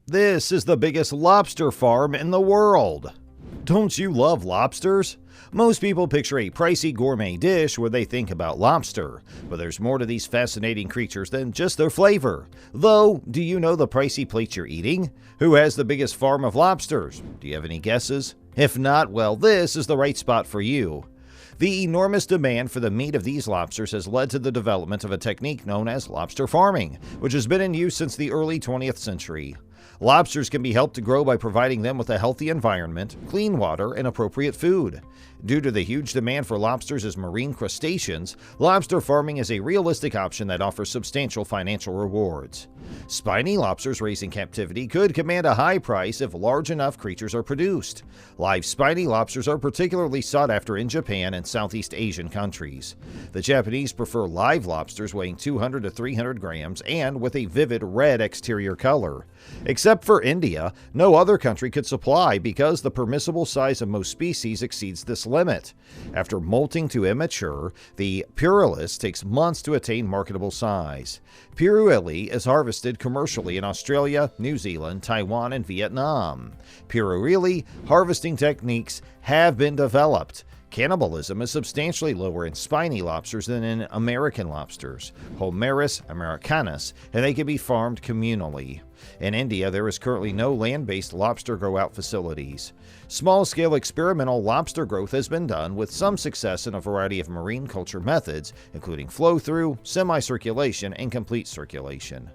This is the biggest lobster farm in the world. Don't you love lobsters? Most people picture a pricey gourmet dish when they think about lobster, but there's more to these fascinating creatures than just their flavor. Though, do you know the pricey plate you're eating? Who has the biggest farm of lobsters? Do you have any guesses? If not, well, this is the right spot for you. The enormous demand for the meat of these lobsters has led to the development of a technique known as lobster farming, which has been in use since the early 20th century. Lobsters can be helped to grow by providing them with a healthy environment, clean water, and appropriate food. Due to the huge demand for lobsters as marine crustaceans, lobster farming is a realistic option that offers substantial financial rewards. Spiny lobsters raised in captivity could command a high price if large enough creatures are produced. Live spiny lobsters are particularly sought after in Japan and Southeast Asian countries. The Japanese prefer live lobsters weighing 200 to 300 grams and with a vivid red exterior color. Except for India, no other country could supply because the permissible size of most species exceeds this limit. After molting to immature, the purulus takes months to attain marketable size. Purulili is harvested commercially in Australia, New Zealand, Taiwan, and Vietnam. Purulili harvesting techniques have been developed. Cannibalism is substantially lower in spiny lobsters than in American lobsters, Homerus americanus, and they can be farmed communally. In India, there is currently no land-based lobster grow-out facilities. Small-scale experimental lobster growth has been done with some success in a variety of marine culture methods, including flow-through, semi-circulation, and complete circulation.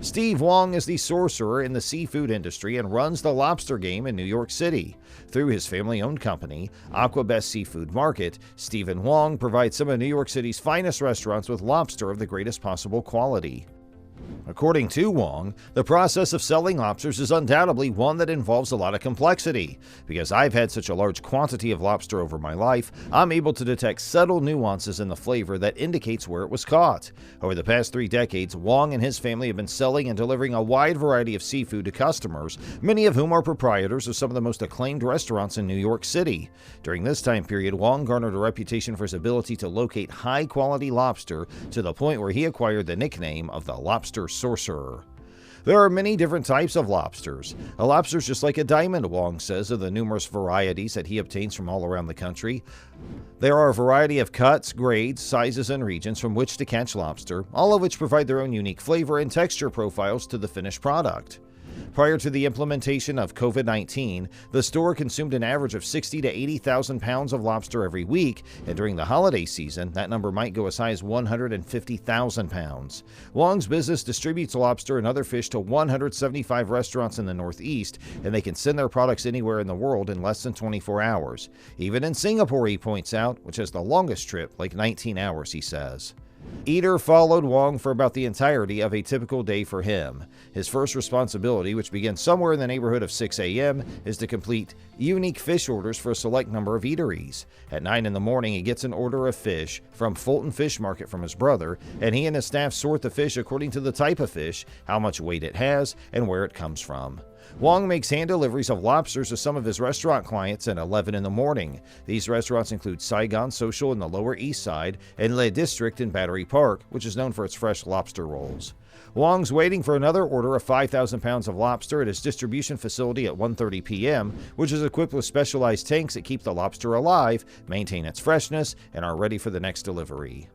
Steve Wong is the sorcerer in the seafood industry and runs the lobster game in New York City. Through his family-owned company, Aquabest Seafood Market, Stephen Wong provides some of New York City's finest restaurants with lobster of the greatest possible quality. According to Wong, the process of selling lobsters is undoubtedly one that involves a lot of complexity. Because I've had such a large quantity of lobster over my life, I'm able to detect subtle nuances in the flavor that indicates where it was caught. Over the past 3 decades, Wong and his family have been selling and delivering a wide variety of seafood to customers, many of whom are proprietors of some of the most acclaimed restaurants in New York City. During this time period, Wong garnered a reputation for his ability to locate high-quality lobster to the point where he acquired the nickname of the Lobster Sorcerer. There are many different types of lobsters. A lobster is just like a diamond, Wong says, of the numerous varieties that he obtains from all around the country. There are a variety of cuts, grades, sizes, and regions from which to catch lobster, all of which provide their own unique flavor and texture profiles to the finished product. Prior to the implementation of COVID-19, the store consumed an average of 60,000 to 80,000 pounds of lobster every week, and during the holiday season, that number might go as high as 150,000 pounds. Wong's business distributes lobster and other fish to 175 restaurants in the Northeast, and they can send their products anywhere in the world in less than 24 hours. Even in Singapore, he points out, which has the longest trip, like 19 hours, he says. Eater followed Wong for about the entirety of a typical day for him. His first responsibility, which begins somewhere in the neighborhood of 6 a.m., is to complete unique fish orders for a select number of eateries. At 9 in the morning, he gets an order of fish from Fulton Fish Market from his brother, and he and his staff sort the fish according to the type of fish, how much weight it has, and where it comes from. Wong makes hand deliveries of lobsters to some of his restaurant clients at 11 in the morning. These restaurants include Saigon Social in the Lower East Side and Le District in Battery Park, which is known for its fresh lobster rolls. Wong's waiting for another order of 5,000 pounds of lobster at his distribution facility at 1:30 p.m., which is equipped with specialized tanks that keep the lobster alive, maintain its freshness, and are ready for the next delivery.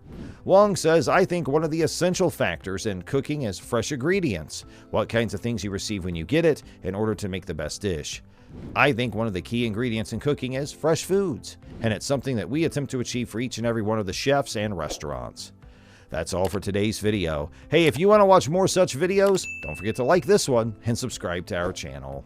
Wong says, "I think one of the essential factors in cooking is fresh ingredients, what kinds of things you receive when you get it, in order to make the best dish. I think one of the key ingredients in cooking is fresh foods, and it's something that we attempt to achieve for each and every one of the chefs and restaurants." That's all for today's video. Hey, if you want to watch more such videos, don't forget to like this one and subscribe to our channel.